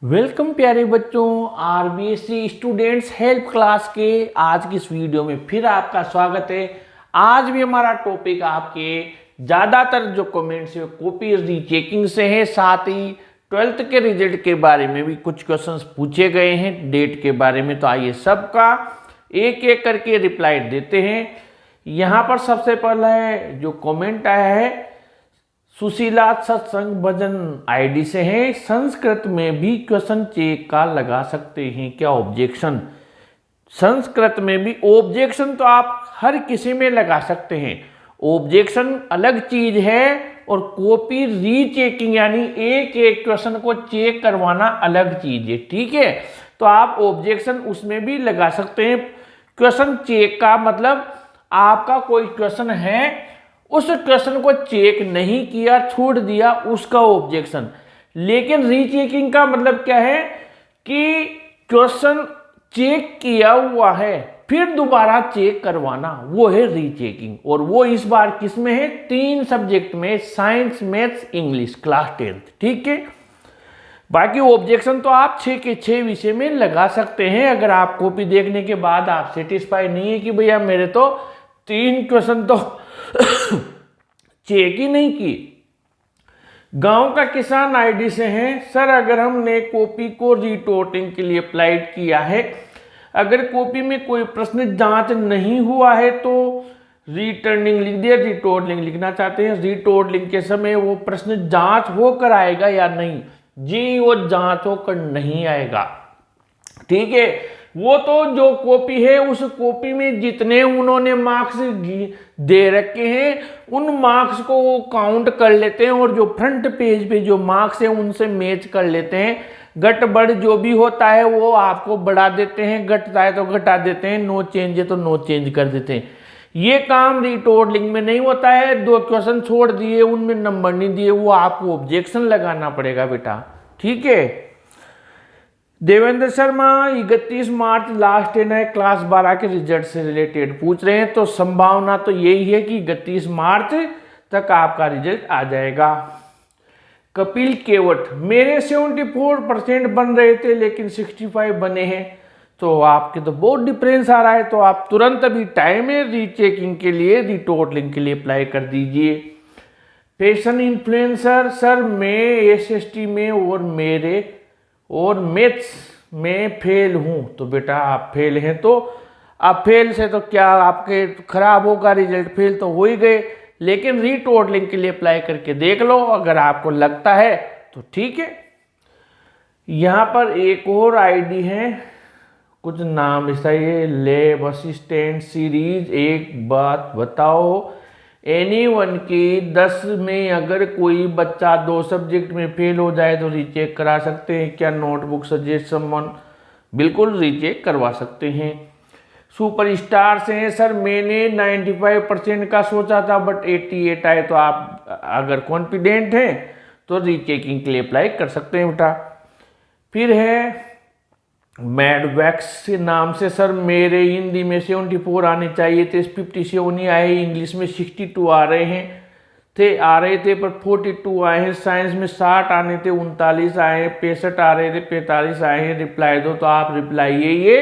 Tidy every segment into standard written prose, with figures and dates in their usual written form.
Welcome प्यारे बच्चों, RBSC students help class के आज की इस वीडियो में फिर आपका स्वागत है। आज भी हमारा टॉपिक आपके ज़्यादातर जो कमेंट्स है कॉपी रीचेकिंग से है, साथ ही 12th के रिजल्ट के बारे में भी कुछ क्वेश्चंस पूछे गए हैं डेट के बारे में। तो आइए सबका एक एक करके रिप्लाई देते हैं। यहाँ पर सबसे पहला है जो कमेंट आया है सुशीला सत्संग भजन आईडी से है, संस्कृत में भी क्वेश्चन चेक का लगा सकते हैं क्या ऑब्जेक्शन। संस्कृत में भी ऑब्जेक्शन तो आप हर किसी में लगा सकते हैं, ऑब्जेक्शन अलग चीज है और कॉपी रीचेकिंग यानी एक एक क्वेश्चन को चेक करवाना अलग चीज है। ठीक है, तो आप ऑब्जेक्शन उसमें भी लगा सकते हैं। क्वेश्चन चेक का मतलब आपका कोई क्वेश्चन है, उस क्वेश्चन को चेक नहीं किया, छोड़ दिया, उसका ऑब्जेक्शन। लेकिन रीचेकिंग का मतलब क्या है कि क्वेश्चन चेक किया हुआ है फिर दोबारा चेक करवाना, वो है रीचेकिंग। और वो इस बार किस में है? 3 सब्जेक्ट में, science, maths, English, class 10th। ठीक है, बाकी ऑब्जेक्शन तो आप 6 के 6 विषय में लगा सकते हैं। अगर आप कॉपी देखने के बाद आप सेटिस्फाई नहीं है कि भैया मेरे तो 3 क्वेश्चन तो चेक ही नहीं की। गांव का किसान आईडी से हैं, सर अगर हमने कॉपी को रिटोटिंग के लिए अप्लाई किया है, अगर कॉपी में कोई प्रश्न जांच नहीं हुआ है तो रिटर्निंग लिख दिया, रिटोटलिंग लिखना चाहते हैं। रिटोटलिंग के समय वो प्रश्न जांच होकर आएगा या नहीं? जी, वो जांच होकर नहीं आएगा। ठीक है, वो तो जो कॉपी है उस कॉपी में जितने उन्होंने मार्क्स दे रखे हैं उन मार्क्स को वो काउंट कर लेते हैं और जो फ्रंट पेज पे जो मार्क्स है उनसे मैच कर लेते हैं। घट बढ़ जो भी होता है वो आपको बढ़ा देते हैं, घटता है तो घटा देते हैं, नो चेंज है तो नो चेंज कर देते हैं। ये काम रिटोटलिंग में नहीं होता है। 2 क्वेश्चन छोड़ दिए, उनमें नंबर नहीं दिए, वो आपको ऑब्जेक्शन लगाना पड़ेगा बेटा। ठीक है, देवेंद्र शर्मा 31 मार्च लास्ट दिन है, क्लास 12 के रिजल्ट से रिलेटेड पूछ रहे हैं। तो संभावना तो यही है कि 31 मार्च तक आपका रिजल्ट आ जाएगा। कपिल केवट, मेरे 74% बन रहे थे लेकिन 65 बने हैं, तो आपके तो बहुत डिफरेंस आ रहा है। तो आप तुरंत अभी टाइम है रीचेकिंग के लिए, रिटोटलिंग के लिए अप्लाई कर दीजिए। फैशन इन्फ्लुएंसर, सर मैं एसएसटी में और मैथ्स में फेल हूं। तो बेटा आप फेल हैं तो आप फेल से तो क्या आपके खराब होगा रिजल्ट, फेल तो हो ही गए। लेकिन रीटोटलिंग के लिए अप्लाई करके देख लो, अगर आपको लगता है तो ठीक है। यहाँ पर एक और आईडी है, कुछ नाम ऐसा है, लैब असिस्टेंट सीरीज। एक बात बताओ, एनीवन की 10 में अगर कोई बच्चा 2 सब्जेक्ट में फेल हो जाए तो रीचेक करा सकते हैं क्या? नोटबुक सजेस्ट समवन, बिल्कुल रीचेक करवा सकते हैं। सुपरस्टार से हैं, सर मैंने 95% का सोचा था बट 88 आए। तो आप अगर कॉन्फिडेंट हैं तो रीचेकिंग के लिए अप्लाई कर सकते हैं बेटा। फिर है मैडवैक्स के नाम से, सर मेरे हिंदी में 74 आने चाहिए थे, 57 ही आए, इंग्लिश में 62 आ रहे थे पर 42 आए हैं। साइंस में 60 आने थे, 39 आए हैं, 65 आ रहे थे, 45 आए हैं। रिप्लाई दो। तो आप रिप्लाई ये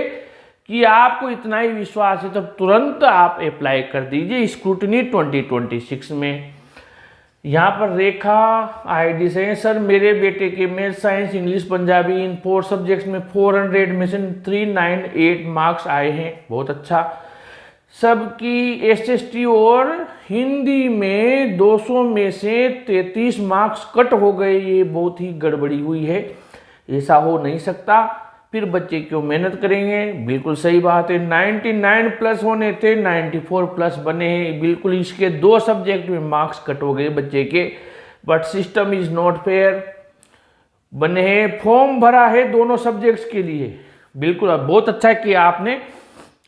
कि आपको इतना ही विश्वास है तो तुरंत आप अप्लाई कर दीजिए स्क्रूटनी 2026 में। यहाँ पर रेखा आईडी से, सर मेरे बेटे के मैथ, साइंस, इंग्लिश, पंजाबी इन 4 सब्जेक्ट्स में 400 में से 398 मार्क्स आए हैं, बहुत अच्छा। सबकी एसएसटी और हिंदी में 200 में से 33 मार्क्स कट हो गए, ये बहुत ही गड़बड़ी हुई है, ऐसा हो नहीं सकता। फिर बच्चे क्यों मेहनत करेंगे? बिल्कुल सही बात है। 99 प्लस होने थे, 94 प्लस बने हैं, बिल्कुल इसके 2 सब्जेक्ट में मार्क्स कट हो गए बच्चे के, but system is not fair. बने हैं, फॉर्म भरा है दोनों सब्जेक्ट्स के लिए, बिल्कुल बहुत अच्छा किया आपने।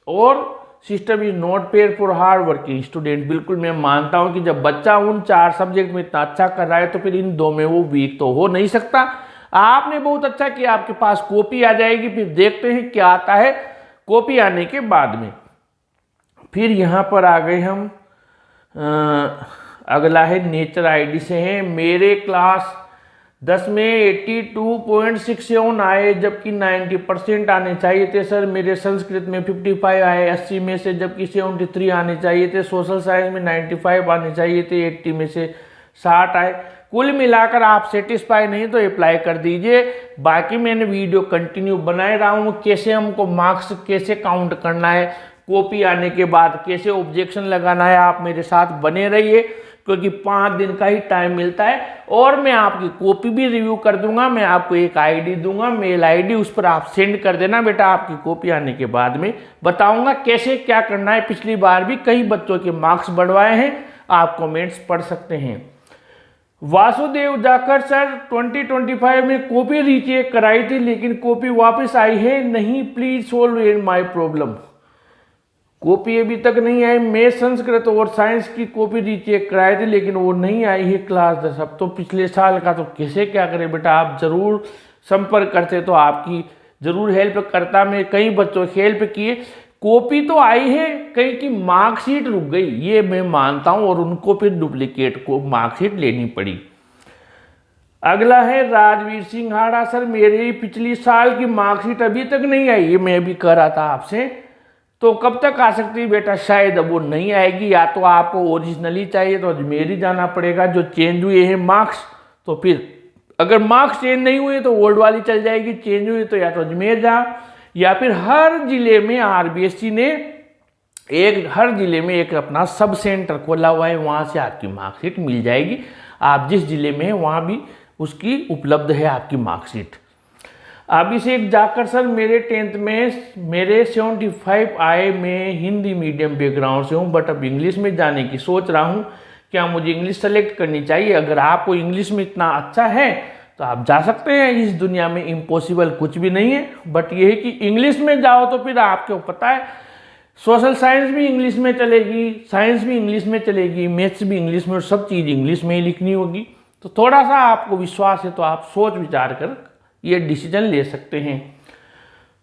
और system is not fair for hard working student, बिल्कुल मैं मानता हूं कि जब बच्चा उन 4 सब्जेक्ट में इतना अच्छा कर रहा है तो फिर इन 2 में वो वीक तो हो नहीं सकता। आपने बहुत अच्छा किया, आपके पास कॉपी आ जाएगी, फिर देखते हैं क्या आता है कॉपी आने के बाद में। फिर यहाँ पर आ गए हम, अगला है नेचर आईडी से हैं, मेरे क्लास 10 में 82.67 आए, जबकि 90% आने चाहिए थे सर। मेरे संस्कृत में 55 आए 80 में से, जबकि 73 आने चाहिए थे। सोशल साइंस में 95 आने चाहिए थे, 80 में से 60 आए। कुल मिलाकर आप सेटिस्फाई नहीं तो अप्लाई कर दीजिए। बाकी मैंने वीडियो कंटिन्यू बनाए रहा हूँ, कैसे हमको मार्क्स कैसे काउंट करना है, कॉपी आने के बाद कैसे ऑब्जेक्शन लगाना है। आप मेरे साथ बने रहिए, क्योंकि 5 दिन का ही टाइम मिलता है। और मैं आपकी कॉपी भी रिव्यू कर दूंगा। मैं आपको एक आईडी दूंगा, मेल आईडी, उस पर आप सेंड कर देना बेटा। आपकी कॉपी आने के बाद में बताऊंगा कैसे क्या करना है। पिछली बार भी कई बच्चों के मार्क्स बढ़वाए हैं, आप कमेंट्स पढ़ सकते हैं। वासुदेव जाकर सर 2025 में कॉपी रीचेक कराई थी, लेकिन कॉपी वापस आई है नहीं, please solve my problem. Copy अभी तक नहीं आई। मैं संस्कृत और साइंस की कॉपी रीचेक कराई थी, लेकिन वो नहीं आई है क्लास 10। अब तो पिछले साल का तो कैसे क्या करें बेटा। आप जरूर संपर्क करते तो आपकी जरूर हेल्प करता। मैं कई बच्चों की हेल्प किए। कॉपी तो आई है, कहीं की मार्कशीट रुक गई, ये मैं मानता हूं, और उनको फिर डुप्लीकेट को मार्कशीट लेनी पड़ी। अगला है राजवीर सिंह हाड़ा सर, मेरी पिछली साल की मार्कशीट अभी तक नहीं आई। ये मैं भी कह रहा था आपसे, तो कब तक आ सकती है बेटा। शायद अब वो नहीं आएगी, या तो आपको ओरिजिनली चाहिए तो अजमेर ही जाना पड़ेगा। जो चेंज हुए हैं मार्क्स, तो फिर अगर मार्क्स चेंज नहीं हुए तो ओल्ड वाली चल जाएगी, चेंज हुई तो या तो अजमेर जा, या फिर हर जिले में आरबीएससी ने हर जिले में एक अपना सब सेंटर खोला हुआ है, वहाँ से आपकी मार्कशीट मिल जाएगी। आप जिस जिले में हैं वहाँ भी उसकी उपलब्ध है आपकी मार्कशीट। अभिषेक जाकर सर, मेरे 10th में मेरे 75 आए। मैं हिंदी मीडियम बैकग्राउंड से हूँ, बट अब इंग्लिश में जाने की सोच रहा हूँ। क्या मुझे इंग्लिश सेलेक्ट करनी चाहिए? अगर आपको इंग्लिश में इतना अच्छा है तो आप जा सकते हैं। इस दुनिया में इम्पॉसिबल कुछ भी नहीं है, बट ये है कि इंग्लिश में जाओ तो फिर आपको पता है सोशल साइंस भी इंग्लिश में चलेगी, साइंस भी इंग्लिश में चलेगी, मैथ्स भी इंग्लिश में, और सब चीज़ इंग्लिश में ही लिखनी होगी। तो थोड़ा सा आपको विश्वास है तो आप सोच विचार कर ये डिसीजन ले सकते हैं।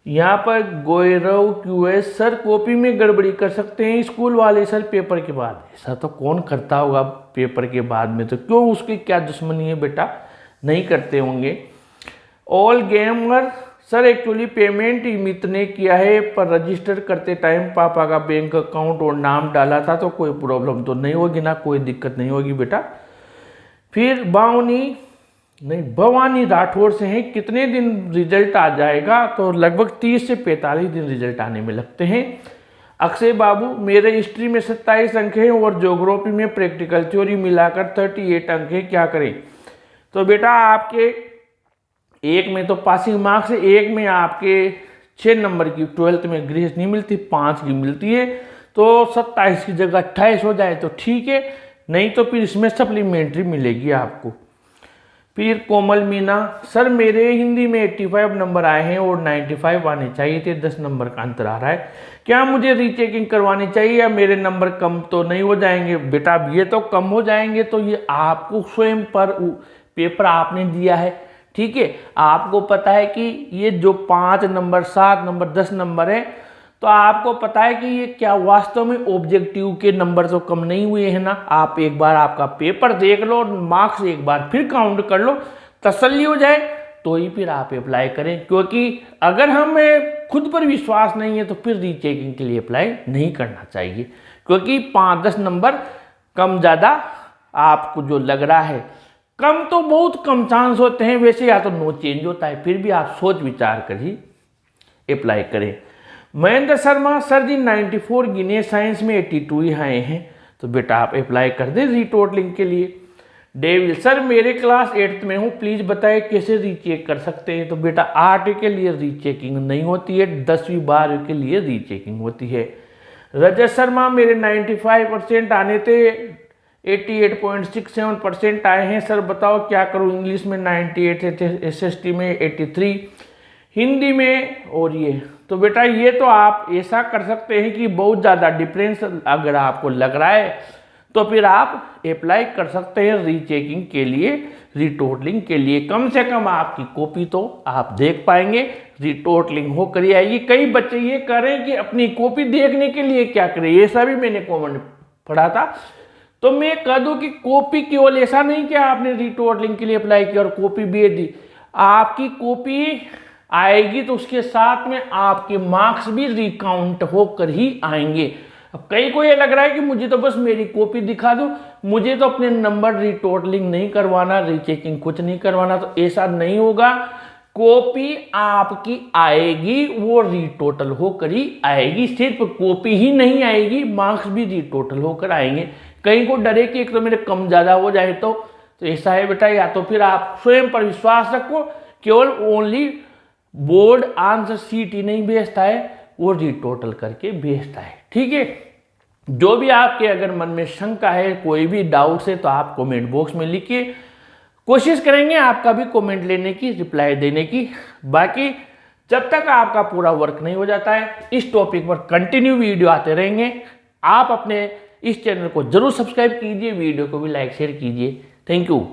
यहाँ पर गौरव क्यूएस सर, कॉपी में गड़बड़ी कर सकते हैं स्कूल वाले सर पेपर के बाद। ऐसा तो कौन करता होगा पेपर के बाद में, तो क्यों, उसकी क्या दुश्मनी है बेटा, नहीं करते होंगे। All gamer sir, actually payment Amit ने किया है, पर रजिस्टर करते टाइम पापा का बैंक अकाउंट और नाम डाला था, तो कोई प्रॉब्लम तो नहीं होगी ना, कोई दिक्कत नहीं होगी बेटा। फिर भवानी राठौर से हैं, कितने दिन रिजल्ट आ जाएगा? तो लगभग 30 से 45 दिन रिजल्ट आने में लगते हैं। अक्षय बाबू, मेरे हिस्ट्री में 27 अंक हैं और ज्योग्राफी में प्रैक्टिकल थ्योरी मिलाकर 38 अंक हैं, क्या करें? तो बेटा आपके एक में तो पासिंग मार्क्स है, एक में आपके 6 नंबर की 12th में ग्रेस नहीं मिलती, 5 की मिलती है। तो 27 की जगह 28 हो जाए तो ठीक है, नहीं तो फिर इसमें सप्लीमेंट्री मिलेगी आपको। फिर कोमल मीना सर, मेरे हिंदी में 85 नंबर आए हैं और 95 आने चाहिए थे, 10 नंबर का अंतर आ रहा है। क्या मुझे रीचेकिंग करवानी चाहिए या मेरे नंबर कम तो नहीं हो जाएंगे? बेटा ये तो कम हो जाएंगे, तो ये आपको स्वयं पर पेपर आपने दिया है, ठीक है, आपको पता है कि ये जो 5 नंबर 7 नंबर 10 नंबर है, तो आपको पता है कि ये क्या वास्तव में ऑब्जेक्टिव के नंबर तो कम नहीं हुए हैं ना। आप एक बार आपका पेपर देख लो, मार्क्स एक बार फिर काउंट कर लो, तसल्ली हो जाए तो ही फिर आप अप्लाई करें। क्योंकि अगर हमें खुद पर विश्वास नहीं है तो फिर रीचेकिंग के लिए अप्लाई नहीं करना चाहिए, क्योंकि 5-10 नंबर कम ज़्यादा आपको जो लग रहा है, कम तो बहुत कम चांस होते हैं वैसे, या तो नो चेंज होता है, फिर भी आप सोच विचार कर ही अप्लाई करें। महेंद्र शर्मा सर जी, 94 गिने, साइंस में 82 ही आए हैं, तो बेटा आप अप्लाई कर दें रीटोटलिंग के लिए। डेविल सर, मेरे क्लास 8th में हूँ, प्लीज़ बताएं कैसे रीचेक कर सकते हैं? तो बेटा 8 के लिए रीचेकिंग नहीं होती है, 10वीं 12वीं के लिए रीचेकिंग होती है। रजत शर्मा, मेरे 95% आने थे, 88.67% आए हैं सर, बताओ क्या करूँ? इंग्लिश में 98 थे, SST में 83, हिंदी में, और ये तो बेटा ये तो आप ऐसा कर सकते हैं कि बहुत ज़्यादा डिफरेंस अगर आपको लग रहा है तो फिर आप अप्लाई कर सकते हैं रीचेकिंग के लिए, रीटोटलिंग के लिए। कम से कम आपकी कॉपी तो आप देख पाएंगे, रीटोटलिंग हो कर आएगी। कई बच्चे ये करें कि अपनी कॉपी देखने के लिए क्या करें, ऐसा भी मैंने कमेंट पढ़ा था। तो मैं कह दूं कि कॉपी केवल ऐसा नहीं कि आपने रीटोटलिंग के लिए अप्लाई किया और कॉपी भेज दी, आपकी कॉपी आएगी तो उसके साथ में आपके मार्क्स भी रिकाउंट होकर ही आएंगे। अब कई को ये लग रहा है कि मुझे तो बस मेरी कॉपी दिखा दो, मुझे तो अपने नंबर रीटोटलिंग नहीं करवाना, रीचेकिंग कुछ नहीं करवाना, तो ऐसा नहीं होगा। कॉपी आपकी आएगी, वो रीटोटल होकर ही आएगी। सिर्फ कॉपी ही नहीं आएगी, मार्क्स भी रीटोटल होकर आएंगे। कहीं को डरे कि एक तो मेरे कम ज़्यादा हो जाए तो ऐसा है बेटा, या तो फिर आप स्वयं पर विश्वास रखो, केवल ओनली बोर्ड आंसर शीट ही नहीं भेजता है, वो रीटोटल करके भेजता है। ठीक है, जो भी आपके अगर मन में शंका है, कोई भी डाउट्स है, तो आप कमेंट बॉक्स में लिखिए, कोशिश करेंगे आपका भी कमेंट लेने की, रिप्लाई देने की। बाकी जब तक आपका पूरा वर्क नहीं हो जाता है, इस टॉपिक पर कंटिन्यू वीडियो आते रहेंगे। आप अपने इस चैनल को जरूर सब्सक्राइब कीजिए, वीडियो को भी लाइक शेयर कीजिए। Thank you.